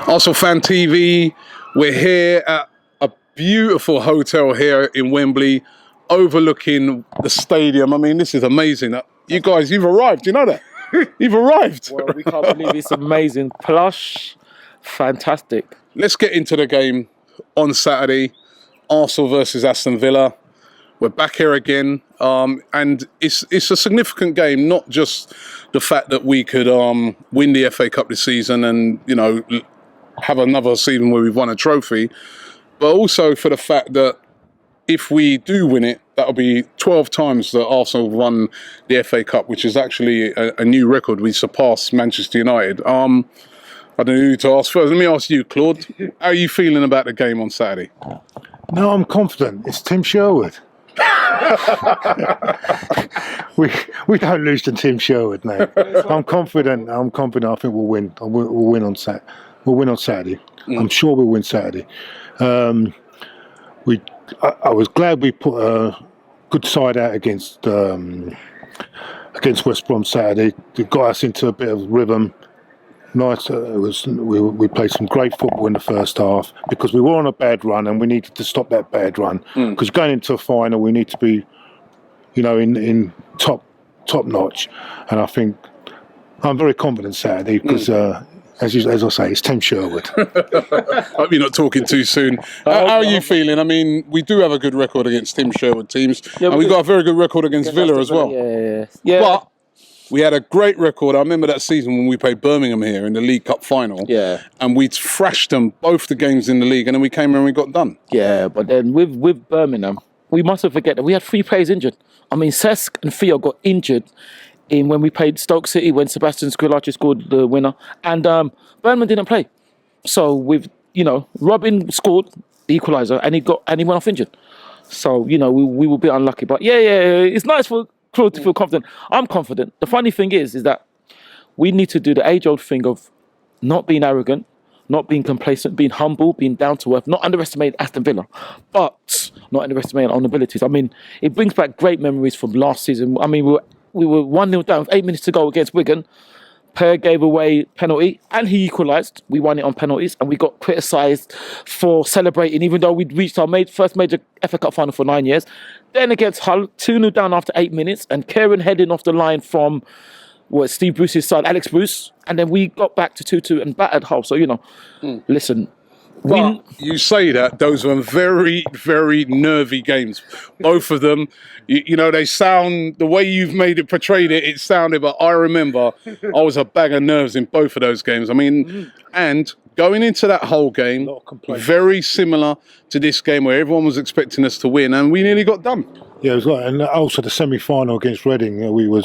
Arsenal Fan TV, we're here at a beautiful hotel here in Wembley, overlooking the stadium. I mean, this is amazing. You guys, you've arrived, you know that? You've arrived. Well, we can't believe it's amazing. Plush, fantastic. Let's get into the game on Saturday, Arsenal versus Aston Villa. We're back here again, and it's a significant game, not just the fact that we could win the FA Cup this season and, you know, have another season where we've won a trophy, but also for the fact that if we do win it, that'll be 12 times that Arsenal have won the FA Cup, which is actually a new record. We surpassed Manchester United. I don't know who to ask first. Let me ask you, Claude. How are you feeling about the game on Saturday? No, I'm confident. It's Tim Sherwood. we don't lose to Tim Sherwood now. I'm confident. I think we'll win. We'll win on Saturday. We'll win on Saturday. I'm sure we'll win Saturday. I was glad we put a good side out against West Brom Saturday. It got us into a bit of rhythm. Nice. We played some great football in the first half because we were on a bad run and we needed to stop that bad run. Because going into a final, we need to be, you know, in top notch. And I think I'm very confident Saturday because. As I say, it's Tim Sherwood. I hope you're not talking too soon. How are you feeling? I mean, we do have a good record against Tim Sherwood teams, and we've got a very good record against Villa as well. Yeah. But we had a great record. I remember that season when we played Birmingham here in the League Cup final. Yeah. And we thrashed them both the games in the league, and then we came here and we got done. Yeah, but then with Birmingham, we mustn't forget that we had 3 players injured. I mean, Cesc and Theo got injured when we played Stoke City when Sebastian Squillaci scored the winner, and Burnman didn't play. So Robin scored the equaliser and he went off injured. So we were a bit unlucky, but yeah, it's nice for Claude to feel confident. I'm confident. The funny thing is that we need to do the age-old thing of not being arrogant, not being complacent, being humble, being down to earth, not underestimate Aston Villa, but not underestimate our own abilities. I mean, it brings back great memories from last season. I mean, we were 1-0 down with 8 minutes to go against Wigan. Per gave away penalty and he equalised. We won it on penalties and we got criticised for celebrating even though we'd reached our first major FA Cup final for 9 years. Then against Hull, 2-0 down after 8 minutes and Kieran heading off the line from Steve Bruce's side, Alex Bruce. And then we got back to 2-2 and battered Hull. So, listen. But you say that, those were very, very nervy games. Both of them, they sound, the way you've portrayed it, it sounded, but I remember I was a bag of nerves in both of those games. I mean, and going into that whole game, very similar to this game where everyone was expecting us to win and we nearly got done. Yeah, it was right. And also the semi-final against Reading, we were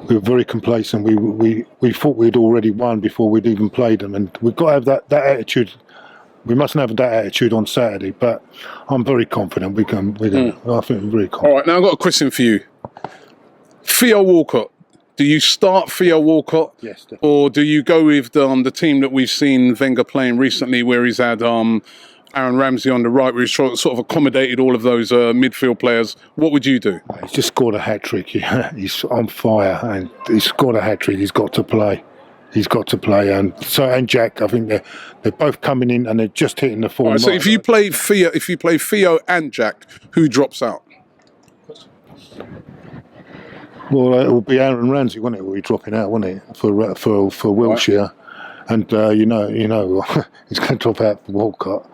very complacent. We thought we'd already won before we'd even played them, and we've got to have that attitude. We mustn't have that attitude on Saturday, but I'm very confident we can. I think I'm very confident. All right, now I've got a question for you. Theo Walcott, do you start Theo Walcott? Yes. Definitely. Or do you go with the team that we've seen Wenger playing recently where he's had Aaron Ramsey on the right, where he's sort of accommodated all of those midfield players? What would you do? He's just scored a hat-trick. He's on fire and he's scored a hat-trick. He's got to play. And Jack, I think they're both coming in and they're just hitting the form. Right, so if you play Theo and Jack, who drops out? Well, it will be Aaron Ramsey, won't it? Will be dropping out, won't it, for Wiltshire? Right. And he's going to drop out for Walcott.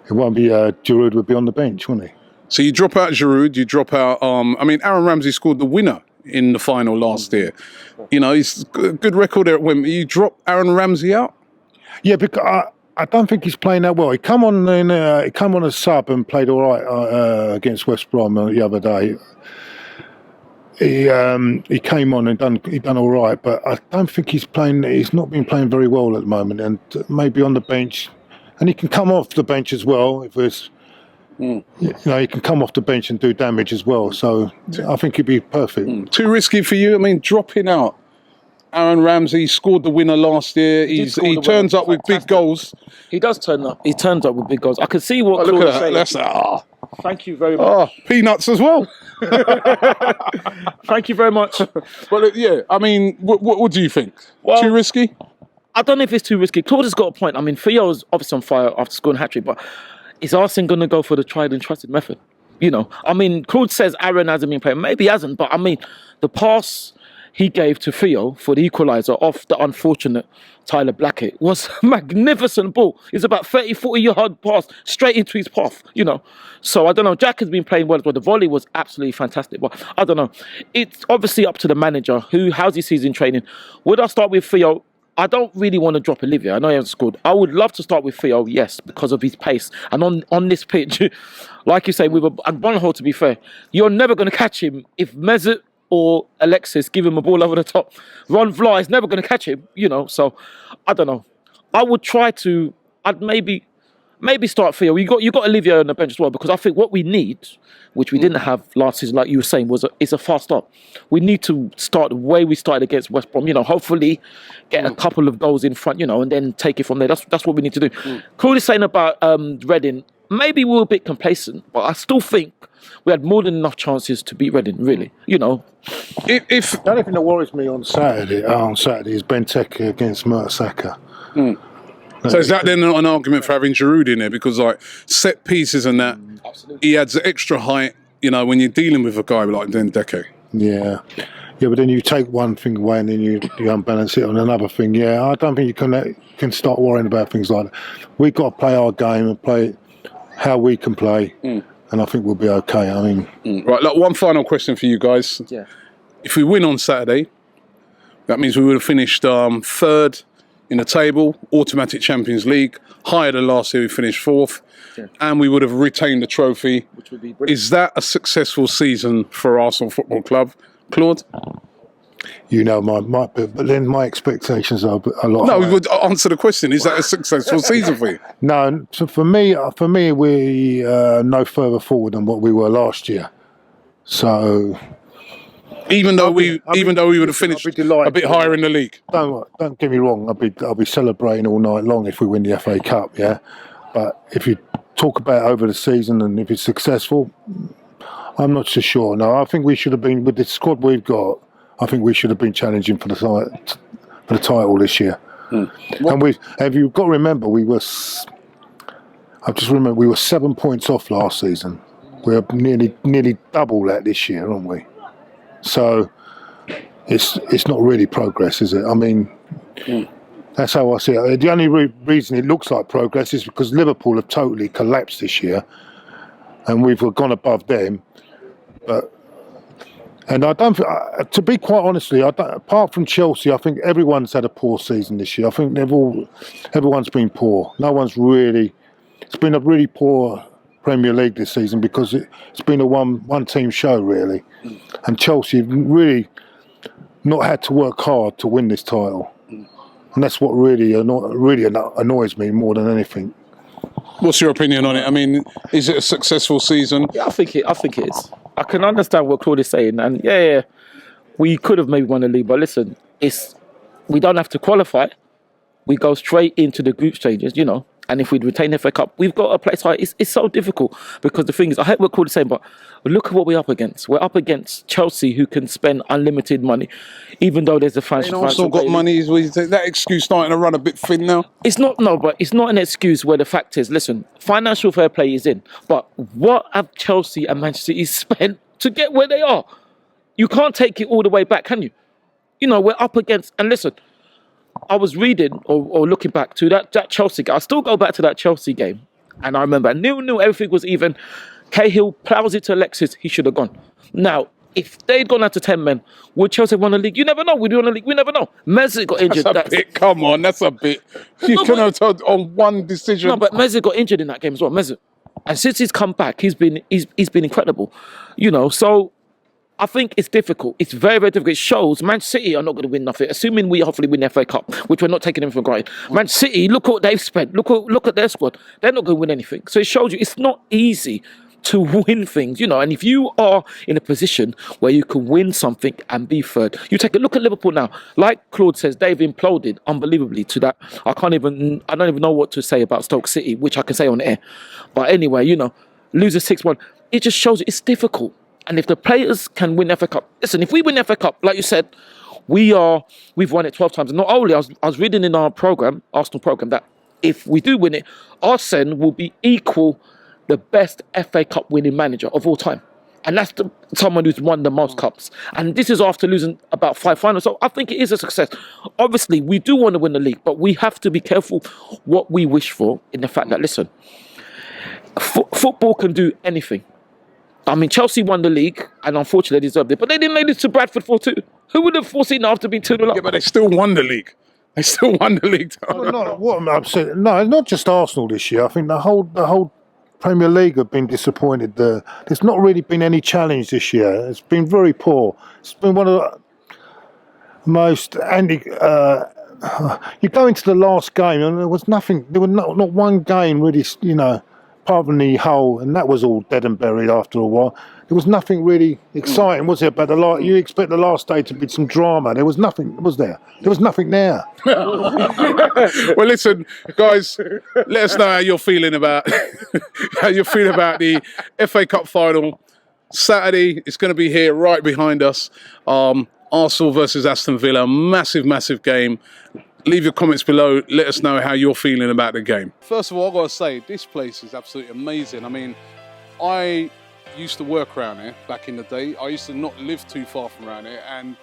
It won't be Giroud would be on the bench, won't he? So you drop out Giroud, you drop out. Aaron Ramsey scored the winner in the final last year. He's a good record there at Wembley. You drop Aaron Ramsey out? Yeah, because I don't think he's playing that well. He come on as sub and played all right against West Brom the other day. He came on and done all right, but I don't think he's playing. He's not been playing very well at the moment, and maybe on the bench, and he can come off the bench as well if there's. He can come off the bench and do damage as well. So I think he'd be perfect. Too risky for you? I mean, dropping out Aaron Ramsey scored the winner last year. He turns up with big goals. He does turn up. He turns up with big goals. I can see what Claude is saying. Thank you very much. Peanuts as well. Thank you very much. Well, yeah. I mean, what do you think? Well, too risky? I don't know if it's too risky. Claude has got a point. I mean, Theo's obviously on fire after scoring a hat-trick, but is Arsene going to go for the tried and trusted method? You know, I mean, Claude says Aaron hasn't been playing. Maybe he hasn't, but I mean, the pass he gave to Theo for the equaliser off the unfortunate Tyler Blackett was a magnificent ball. It's about 30, 40-yard pass straight into his path, you know. So, I don't know. Jack has been playing well as well. The volley was absolutely fantastic. But, I don't know. It's obviously up to the manager. How's his season training? Would I start with Theo? I don't really want to drop Olivier. I know he hasn't scored. I would love to start with Theo, yes, because of his pace. And on this pitch, like you say, with a one hole, to be fair, you're never going to catch him if Mesut or Alexis give him a ball over the top. Ron Vlaar is never going to catch him, you know. So, I don't know. I would try to, I'd maybe start Theo. You got Olivier on the bench as well, because I think what we need, which we didn't have last season, like you were saying, is a fast start. We need to start the way we started against West Brom. You know, hopefully get a couple of goals in front, you know, and then take it from there. That's what we need to do. Claude is saying about Reading. Maybe we were a bit complacent, but I still think we had more than enough chances to beat Reading. Really, you know. If the only thing that worries me on Saturday is Benteke against Mertesacker. So is that then not an argument for having Giroud in there? Because like set pieces and that, he adds extra height, you know, when you're dealing with a guy like Benteke. Yeah, but then you take one thing away and then you unbalance it on another thing. Yeah, I don't think you can start worrying about things like that. We've got to play our game and play it how we can play, and I think we'll be okay. I mean, right. Look, one final question for you guys. Yeah. If we win on Saturday, that means we would have finished third in the table, automatic Champions League, higher than last year. We finished fourth, and we would have retained the trophy. Which would be brilliant. Is that a successful season for Arsenal Football Club, Claude? you know, but then my expectations are a lot. No, higher. we would answer the question. Is that a successful season for you? No, so for me, we no further forward than what we were last year. So Even though we would have finished a bit higher in the league. Don't get me wrong. I'll be celebrating all night long if we win the FA Cup. Yeah, but if you talk about over the season and if it's successful, I'm not so sure. No, I think we should have been with the squad we've got. I think we should have been challenging for the title this year. And you've got to remember, we were 7 points off last season. We're nearly double that this year, aren't we? So it's not really progress, is it? I mean, that's how I see it. The only reason it looks like progress is because Liverpool have totally collapsed this year, and we've gone above them. And I don't. To be quite honestly, apart from Chelsea, I think everyone's had a poor season this year. I think everyone's been poor. No one's really. It's been a really poor Premier League this season because it's been a one-team show really, and Chelsea have really not had to work hard to win this title, and that's what really annoys me more than anything. What's your opinion on it? I mean, is it a successful season? Yeah, I think it is. I can understand what Claude is saying, and yeah, we could have maybe won the league, but listen, we don't have to qualify. We go straight into the group stages, you know. And if we'd retain the FA Cup, we've got a place high. It's so difficult because the thing is, I hate what Claude is saying, but look at what we're up against. We're up against Chelsea, who can spend unlimited money, even though there's a franchise. Also got money. That excuse starting to run a bit thin now. It's not an excuse where the fact is, listen, financial fair play is in, but what have Chelsea and Manchester City spent to get where they are? You can't take it all the way back, can you? You know, we're up against, and listen, I was reading or looking back to that Chelsea game. I still go back to that Chelsea game, and I remember 0-0, everything was even. Cahill plows it to Alexis. He should have gone. Now, if they'd gone out to 10 men, would Chelsea have won the league? You never know. Would we won the league? We never know. Mesut got injured. Come on, that's a bit. You can have told on one decision. No, but Mesut got injured in that game as well. Mesut, and since he's come back, he's been incredible. You know, so. I think it's difficult. It's very, very difficult. It shows Manchester City are not going to win nothing, assuming we hopefully win the FA Cup, which we're not taking them for granted. Manchester City, look what they've spent. Look at their squad. They're not going to win anything. So it shows you it's not easy to win things, you know. And if you are in a position where you can win something and be third, you take a look at Liverpool now. Like Claude says, they've imploded unbelievably to that. I don't even know what to say about Stoke City, which I can say on air. But anyway, you know, lose a 6-1. It just shows you it's difficult. And if the players can win FA Cup, listen, if we win FA Cup, like you said, we've won it 12 times. And not only, I was reading in our program, Arsenal program, that if we do win it, Arsene will be equal the best FA Cup winning manager of all time. And that's someone who's won the most cups. And this is after losing about 5 finals. So I think it is a success. Obviously, we do want to win the league, but we have to be careful what we wish for in the fact that, listen, football can do anything. I mean, Chelsea won the league, and unfortunately they deserved it. But they didn't lose to Bradford 4-2. Who would have foreseen that after being 2-0 up? Yeah, but they still won the league. They still won the league. What I'm upset. No, not just Arsenal this year. I think the whole Premier League have been disappointed. There's not really been any challenge this year. It's been very poor. It's been one of the most you go into the last game and there was nothing. There was not one game really, apart from the Hull, and that was all dead and buried after a while. There was nothing really exciting, was there? But you expect the last day to be some drama. There was nothing, was there? There was nothing there. Well, listen, guys, let us know how you're feeling about the FA Cup final. Saturday, it's going to be here right behind us. Arsenal versus Aston Villa, massive game. Leave your comments below. Let us know how you're feeling about the game. First of all, I've got to say, this place is absolutely amazing. I mean, I used to work around here back in the day. I used to not live too far from around here, and